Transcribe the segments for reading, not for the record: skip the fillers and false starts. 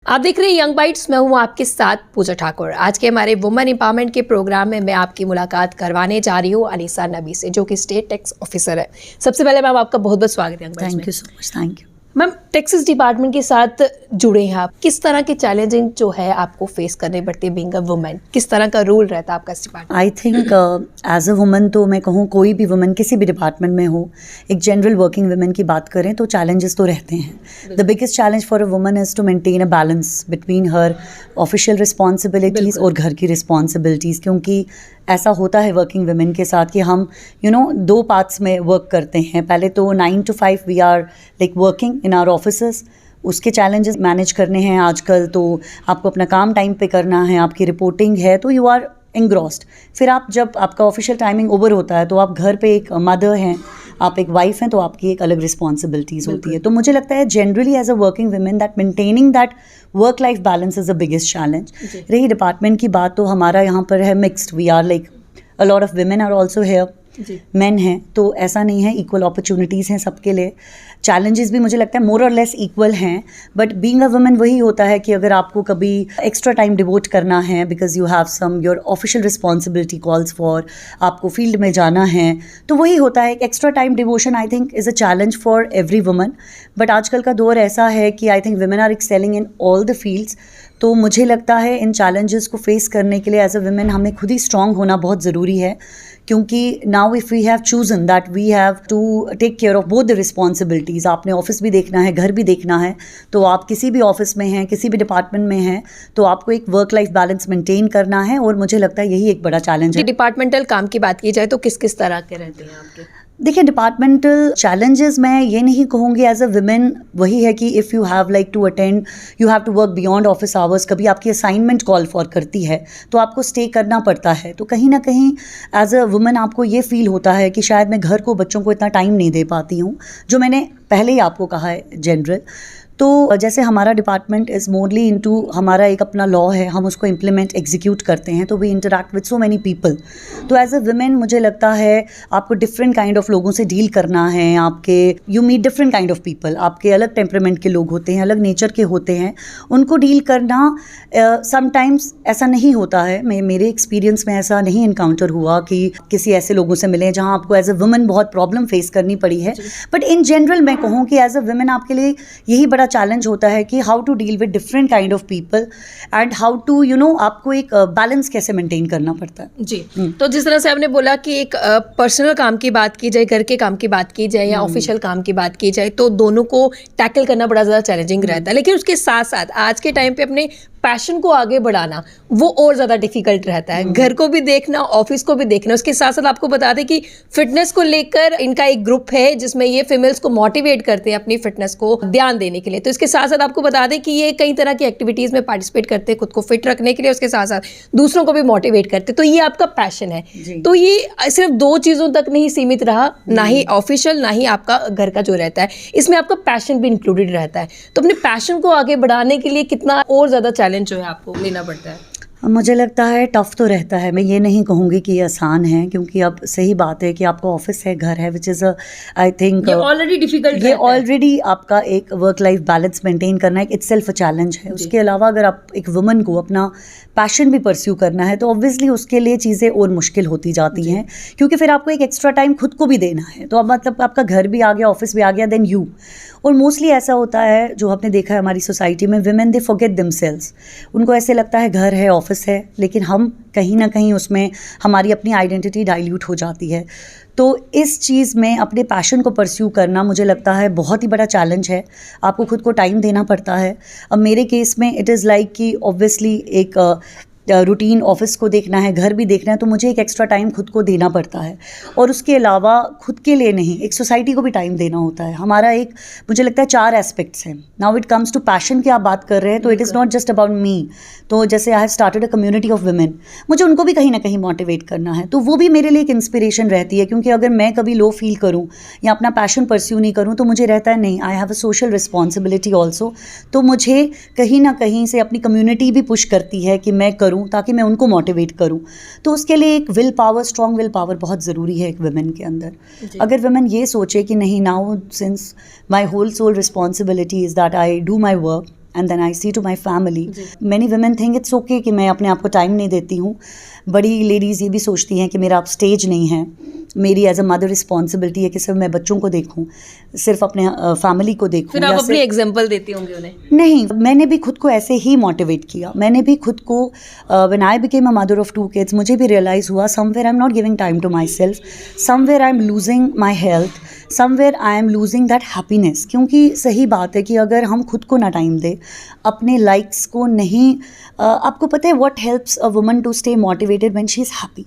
आप देख रहे हैं यंग बाइट्स, मैं हूं आपके साथ पूजा ठाकुर। आज के हमारे वुमेन एम्पावरमेंट के प्रोग्राम में मैं आपकी मुलाकात करवाने जा रही हूं अनीसा नबी से, जो कि स्टेट टैक्स ऑफिसर है। सबसे पहले मैम आपका बहुत बहुत स्वागत है यंग बाइट्स में। Thank you so much. Thank you ma'am, taxes department के साथ जुड़े हैं आप, किस तरह के चैलेंजिंग जो है आपको फेस करने पड़ती है बीइंग अ वुमेन? किस तरह का रोल रहता है आपका इस department? I think as a woman तो मैं कहूँ कोई भी वुमन किसी भी डिपार्टमेंट में हो, एक जनरल वर्किंग वुमेन की बात करें तो चैलेंजेस तो रहते हैं। The biggest challenge for a woman is to maintain a balance between her official responsibilities और घर की रिस्पॉन्सिबिलिटीज़, क्योंकि ऐसा होता है वर्किंग वुमेन के साथ कि हम दो पार्ट्स में वर्क करते हैं। पहले तो 9 to 5 we are like working in our offices, उसके चैलेंजेस मैनेज करने हैं आजकल। तो आपको अपना काम टाइम पे करना है, आपकी रिपोर्टिंग है, तो यू आर एंग्रॉस्ड। फिर आप जब आपका ऑफिशियल टाइमिंग ओवर होता है तो आप घर पे एक मदर हैं, आप एक वाइफ हैं, तो आपकी एक अलग रिस्पॉन्सिबिलिटीज़ होती है। तो मुझे लगता है generally as a working women that maintaining that work life balance is the biggest challenge. रही डिपार्टमेंट की बात, तो हमारा यहाँ पर है mixed. We are like a lot of women are also here, men हैं, तो ऐसा नहीं है, इक्वल अपॉर्चुनिटीज़ हैं सबके लिए। चैलेंजेस भी मुझे लगता है मोर और लेस इक्वल हैं, बट बीइंग अ वुमन वही होता है कि अगर आपको कभी एक्स्ट्रा टाइम डिवोट करना है because you have some your official responsibility calls for, आपको फील्ड में जाना है, तो वही होता है। Extra time devotion I think is a challenge for every woman. But आजकल का दौर ऐसा है कि I think women are excelling in all the fields. तो मुझे लगता है इन चैलेंजेस को फेस करने के लिए एज अ वुमेन हमें खुद ही स्ट्रांग होना बहुत ज़रूरी है, क्योंकि now if we have chosen that we have to take care of both the responsibilities, आपने ऑफिस भी देखना है, घर भी देखना है, तो आप किसी भी ऑफिस में हैं, किसी भी डिपार्टमेंट में हैं, तो आपको एक वर्क लाइफ बैलेंस मेंटेन करना है। और मुझे लगता है यही एक बड़ा चैलेंज है। डिपार्टमेंटल काम की बात की जाए तो किस किस तरह के रहते हैं आपके? देखिए, डिपार्टमेंटल चैलेंजेस मैं ये नहीं कहूँगी एज अ वुमेन, वही है कि if you have like to attend, you have to work beyond office hours, कभी आपकी असाइनमेंट कॉल फॉर करती है तो आपको स्टे करना पड़ता है। तो कहीं ना कहीं एज अ वुमेन आपको ये फील होता है कि शायद मैं घर को, बच्चों को इतना टाइम नहीं दे पाती हूँ, जो मैंने पहले ही आपको कहा है जनरल। तो जैसे हमारा डिपार्टमेंट इज़ मोरली इनटू, हमारा एक अपना लॉ है, हम उसको इम्प्लीमेंट एग्जीक्यूट करते हैं, तो we interact with so many people. तो एज अ वुमेन मुझे लगता है आपको डिफरेंट काइंड ऑफ लोगों से डील करना है। आपके you meet different kind of people, आपके अलग टेम्परामेंट के लोग होते हैं, अलग नेचर के होते हैं, उनको डील करना समटाइम्स ऐसा नहीं होता है। मेरे एक्सपीरियंस में ऐसा नहीं इनकाउंटर हुआ कि किसी ऐसे लोगों से मिले जहाँ आपको एज अ वुमेन बहुत प्रॉब्लम फेस करनी पड़ी है। बट इन जनरल मैं कहूँ कि एज अ वुमेन आपके लिए यही बड़ा चैलेंज होता है कि how to deal with different kind of people and how to आपको एक बैलेंस कैसे मेंटेन करना पड़ता है। जी। तो जिस तरह से आपने बोला कि एक पर्सनल काम की बात की जाए, घर के काम की बात की जाए या ऑफिशियल काम की बात की जाए, तो दोनों को टैकल करना बड़ा ज़्यादा चैलेंजिंग रहता है। लेकिन उसके साथ साथ आज के टाइम पे अपने पैशन को आगे बढ़ाना वो और ज़्यादा डिफिकल्ट रहता है। घर को भी देखना, ऑफिस को भी देखना। उसके साथ साथ आपको बता दें कि फिटनेस को लेकर इनका एक ग्रुप है जिसमें ये फीमेल्स को मोटिवेट करते हैं अपनी फिटनेस को ध्यान देने के लिए। तो इसके साथ साथ आपको बता दें कि ये कई तरह की एक्टिविटीज़ में पार्टिसिपेट करते हैं खुद को फिट रखने के लिए, उसके साथ साथ दूसरों को भी मोटिवेट करते हैं। तो ये आपका पैशन है। तो ये सिर्फ दो चीज़ों तक नहीं सीमित रहा, ना ही ऑफिशियल ना ही आपका घर का जो रहता है, इसमें आपका पैशन भी इंक्लूडेड रहता है। तो अपने पैशन को आगे बढ़ाने के लिए कितना और ज़्यादा चैलेंज जो है आपको लेना पड़ता है? मुझे लगता है टफ़ तो रहता है, मैं ये नहीं कहूँगी कि ये आसान है, क्योंकि अब सही बात है कि आपका ऑफिस है, घर है, विच इज़ आई थिंक ये ऑलरेडी डिफिकल्ट, ये ऑलरेडी आपका एक वर्क लाइफ बैलेंस मेंटेन करना एक इटसेल्फ चैलेंज है। उसके अलावा अगर आप एक वुमन को अपना पैशन भी परस्यू करना है तो ऑब्वियसली उसके लिए चीज़ें और मुश्किल होती जाती हैं, क्योंकि फिर आपको एक एक्स्ट्रा टाइम खुद को भी देना है। तो अब मतलब आपका घर भी आ गया, ऑफिस भी आ गया, देन यू। और मोस्टली ऐसा होता है, जो आपने देखा है हमारी सोसाइटी में, विमेन दे फॉरगेट देमसेल्व्स। उनको ऐसे लगता है घर है, ऑफिस है, लेकिन हम कहीं ना कहीं उसमें हमारी अपनी आइडेंटिटी डाइल्यूट हो जाती है। तो इस चीज़ में अपने पैशन को परस्यू करना मुझे लगता है बहुत ही बड़ा चैलेंज है। आपको खुद को टाइम देना पड़ता है। अब मेरे केस में इट इज़ लाइक कि ऑब्वियसली एक रूटीन ऑफिस को देखना है, घर भी देखना है, तो मुझे एक एक्स्ट्रा टाइम खुद को देना पड़ता है। और उसके अलावा खुद के लिए नहीं, एक सोसाइटी को भी टाइम देना होता है। हमारा एक, मुझे लगता है 4 एस्पेक्ट्स हैं। Now it comes to passion की आप बात कर रहे हैं, तो it is not just about me. तो जैसे I have started a community of women, मुझे उनको भी कहीं ना कहीं मोटिवेट करना है, तो वो भी मेरे लिए एक इंस्पिरेशन रहती है। क्योंकि अगर मैं कभी लो फील करूँ या अपना पैशन परस्यू नहीं करूँ, तो मुझे रहता है नहीं, I have a social responsibility also. तो मुझे कहीं ना कहीं से अपनी कम्युनिटी भी पुश करती है कि मैं करूँ, ताकि मैं उनको मोटिवेट करूँ। तो उसके लिए एक will power, strong will power बहुत ज़रूरी है एक वुमेन के अंदर। अगर वुमेन ये सोचे कि नहीं, now since my whole soul responsibility is that I do my work, and then I see to my family. Many women think it's okay कि मैं अपने आप को टाइम नहीं देती हूँ. बड़ी लेडीज़ ये भी सोचती हैं कि मेरा अब स्टेज नहीं है, मेरी एज अ मदर रिस्पॉन्सिबिलिटी है कि सिर्फ मैं बच्चों को देखूँ, सिर्फ अपने फैमिली को देखूँ. फिर आप अपनी एग्जाम्पल देती होंगी उन्हें? नहीं, मैंने भी खुद को ऐसे ही मोटिवेट किया. मैंने भी खुद को when I became a mother of 2 kids, मुझे भी रियलाइज़ हुआ somewhere I am not giving time to myself, somewhere I am losing my health, somewhere I am losing that happiness. क्योंकि सही बात है कि अगर हम खुद को ना टाइम दें, अपने लाइक्स को नहीं, आपको पता है what helps a woman to stay motivated when she is happy.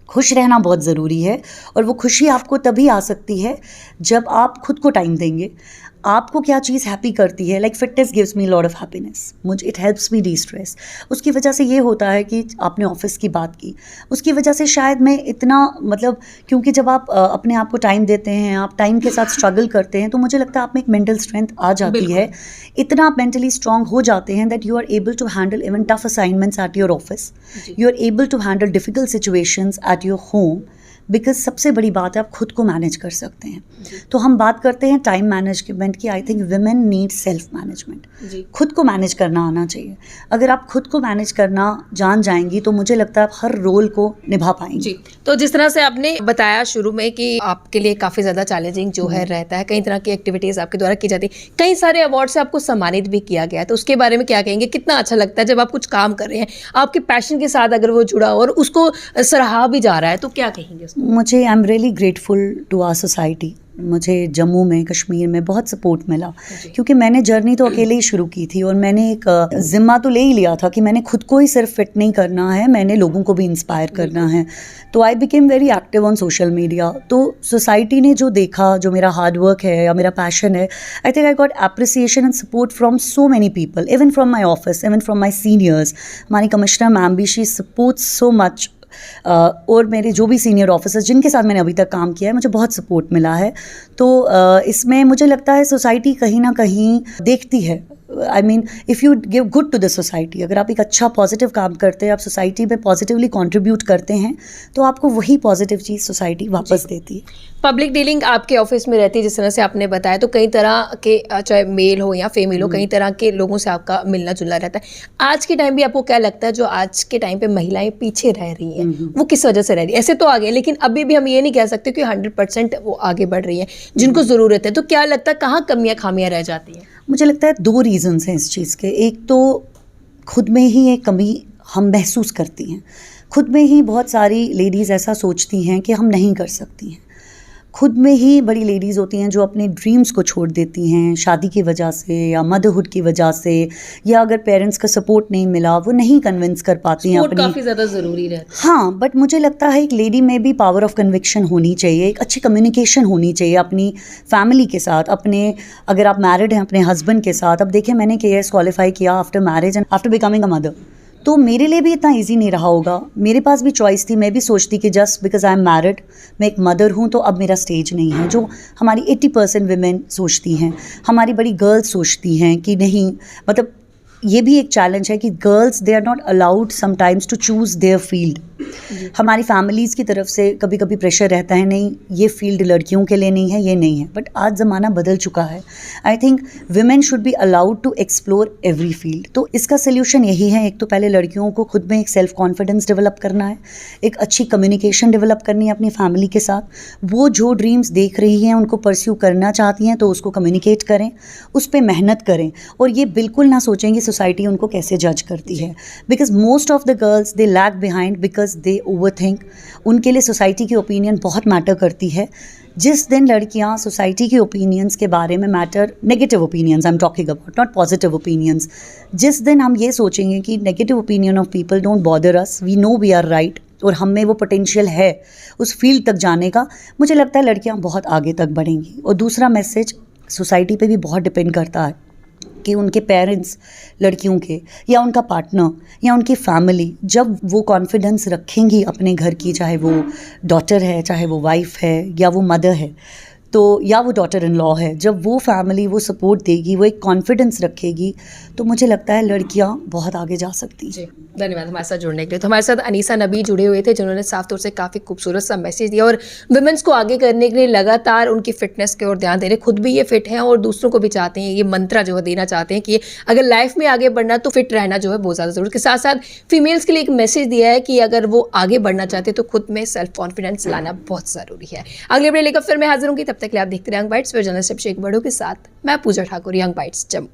खुश रहना बहुत ज़रूरी है, और वो खुशी आपको तभी आ सकती है जब आप खुद को टाइम देंगे. आपको क्या चीज़ हैप्पी करती है, like fitness gives me lot of happiness, मुझे it helps me destress. उसकी वजह से ये होता है कि आपने ऑफिस की बात की, उसकी वजह से शायद मैं इतना, मतलब क्योंकि जब आप अपने आप को टाइम देते हैं, आप टाइम के साथ स्ट्रगल करते हैं, तो मुझे लगता है आप में एक मेंटल स्ट्रेंथ आ जाती है. इतना आप मेंटली स्ट्रांग हो जाते हैं that you are able to handle even tough assignments at your office, you are able to handle difficult situations at your home, because सबसे बड़ी बात है आप खुद को मैनेज कर सकते हैं. तो हम बात करते हैं टाइम मैनेजमेंट की. आई think women need self management. खुद को मैनेज करना आना चाहिए. अगर आप खुद को मैनेज करना जान जाएंगी तो मुझे लगता है आप हर रोल को निभा पाएंगी. जी, तो जिस तरह से आपने बताया शुरू में कि आपके लिए काफ़ी ज़्यादा चैलेंजिंग जो है रहता है, कई तरह की एक्टिविटीज़ आपके द्वारा की जाती है, कई सारे अवार्ड से आपको सम्मानित भी किया गया है, तो उसके बारे में क्या कहेंगे? कितना अच्छा लगता है जब आप कुछ काम कर रहे हैं, आपके पैशन के साथ अगर वो जुड़ा हो और उसको सराहा भी जा रहा है, तो क्या कहेंगे? मुझे I am really grateful to our society. मुझे जम्मू में, कश्मीर में बहुत सपोर्ट मिला, क्योंकि मैंने जर्नी तो अकेले ही शुरू की थी, और मैंने एक ज़िम्मा तो ले ही लिया था कि मैंने खुद को ही सिर्फ फिट नहीं करना है, मैंने लोगों को भी इंस्पायर करना है. तो I became very active on social media. तो सोसाइटी ने जो देखा, जो मेरा हार्ड वर्क है या मेरा पैशन है, I think I got appreciation and support from so many people, even from my office, even from my seniors. हमारी कमिश्नर मैम भी, शी सपोर्ट्स सो मच. और मेरे जो भी सीनियर ऑफिसर्स जिनके साथ मैंने अभी तक काम किया है, मुझे बहुत सपोर्ट मिला है. तो इसमें मुझे लगता है सोसाइटी कहीं ना कहीं देखती है. I mean if you give good to the society, अगर आप एक अच्छा पॉजिटिव काम करते हैं, आप सोसाइटी में पॉजिटिवली कंट्रीब्यूट करते हैं, तो आपको वही पॉजिटिव चीज़ सोसाइटी वापस देती है. पब्लिक डीलिंग आपके ऑफिस में रहती है, जिस तरह से आपने बताया, तो कई तरह के, चाहे मेल हो या फीमेल हो, कई तरह के लोगों से आपका मिलना जुलना रहता है. आज के टाइम भी आपको क्या लगता है जो आज के टाइम पे महिलाएं पीछे रह रही हैं, वो किस वजह से रह रही है? ऐसे तो आगे, लेकिन अभी भी हम ये नहीं कह सकते कि 100% वो आगे बढ़ रही है जिनको ज़रूरत है. तो क्या लगता है कहाँ कमियाँ खामियाँ रह जाती हैं? मुझे लगता है 2 रीज़न्स हैं इस चीज़ के. एक तो खुद में ही एक कमी हम महसूस करती हैं. खुद में ही बहुत सारी लेडीज़ ऐसा सोचती हैं कि हम नहीं कर सकती हैं. खुद में ही बड़ी लेडीज़ होती हैं जो अपने ड्रीम्स को छोड़ देती हैं शादी की वजह से या मदरहुड की वजह से, या अगर पेरेंट्स का सपोर्ट नहीं मिला, वो नहीं कन्विंस कर पाती हैं अपनी. काफ़ी ज़्यादा ज़रूरी रहता है. हाँ, बट मुझे लगता है एक लेडी में भी पावर ऑफ कन्विक्शन होनी चाहिए, एक अच्छी कम्युनिकेशन होनी चाहिए अपनी फैमिली के साथ, अपने, अगर आप मैरिड हैं, अपने हस्बैंड के साथ. अब देखिए, मैंने KS क्वालिफाई किया after marriage and after becoming a mother, तो मेरे लिए भी इतना इजी नहीं रहा होगा. मेरे पास भी चॉइस थी. मैं भी सोचती कि just because I am married, मैं एक मदर हूँ, तो अब मेरा स्टेज नहीं है, जो हमारी 80% विमेन सोचती हैं. हमारी बड़ी गर्ल्स सोचती हैं कि नहीं, मतलब ये भी एक चैलेंज है कि girls they are not allowed sometimes to choose their field. हमारी फैमिलीज़ की तरफ से कभी कभी प्रेशर रहता है, नहीं ये फील्ड लड़कियों के लिए नहीं है, ये नहीं है. बट आज ज़माना बदल चुका है. I think women should be allowed to explore every field. तो इसका सोल्यूशन यही है, एक तो पहले लड़कियों को खुद में एक सेल्फ कॉन्फिडेंस डेवलप करना है, एक अच्छी कम्युनिकेशन डेवलप करनी है अपनी फैमिली के साथ. वो जो ड्रीम्स देख रही हैं, उनको परस्यू करना चाहती हैं, तो उसको कम्युनिकेट करें, उस पर मेहनत करें, और ये बिल्कुल ना सोचें कि सोसाइटी उनको कैसे जज करती है. Because most of the girls they lag behind because they overthink. उनके लिए सोसाइटी की ओपिनियन बहुत मैटर करती है. जिस दिन लड़कियां सोसाइटी के ओपिनियंस के बारे में matter, negative opinions I am talking about, not positive opinions, जिस दिन हम ये सोचेंगे कि negative opinion of people don't bother us, we know we are right, और हम में वो पोटेंशियल है उस फील्ड तक जाने का, मुझे लगता है लड़कियां बहुत आगे तक बढ़ेंगी. और दूसरा मैसेज सोसाइटी पे भी बहुत डिपेंड करता है कि उनके पेरेंट्स लड़कियों के, या उनका पार्टनर, या उनकी फैमिली, जब वो कॉन्फिडेंस रखेंगी अपने घर की, चाहे वो डॉटर है, चाहे वो वाइफ है, या वो मदर है, तो या वो डॉटर इन लॉ है, जब वो फैमिली वो सपोर्ट देगी, वो एक कॉन्फिडेंस रखेगी, तो मुझे लगता है लड़कियां बहुत आगे जा सकती हैं। जी, धन्यवाद हमारे साथ जुड़ने के लिए। तो हमारे साथ अनीसा नबी जुड़े हुए थे, जिन्होंने साफ तौर से काफ़ी खूबसूरत सा मैसेज दिया और वुमेन्स को आगे करने के लिए लगातार उनकी फिटनेस की ओर ध्यान दे रहे, खुद भी ये फिट हैं और दूसरों को भी चाहते हैं, ये मंत्रा जो है देना चाहते हैं कि अगर लाइफ में आगे बढ़ना तो फिट रहना जो है बहुत ज़्यादा जरूरी। के साथ साथ फीमेल्स के लिए एक मैसेज दिया है कि अगर वो आगे बढ़ना चाहते हैं तो खुद में सेल्फ कॉन्फिडेंस लाना बहुत ज़रूरी है। अगले अपने लेकर फिर मैं हाजिर होंगी, तब तक के लिए आप देखते रहें यंग बाइट्स, फिर जर्नलिस्ट शेख बड़ों के साथ मैं पूजा ठाकुर, यंग बाइट्स जम्मू।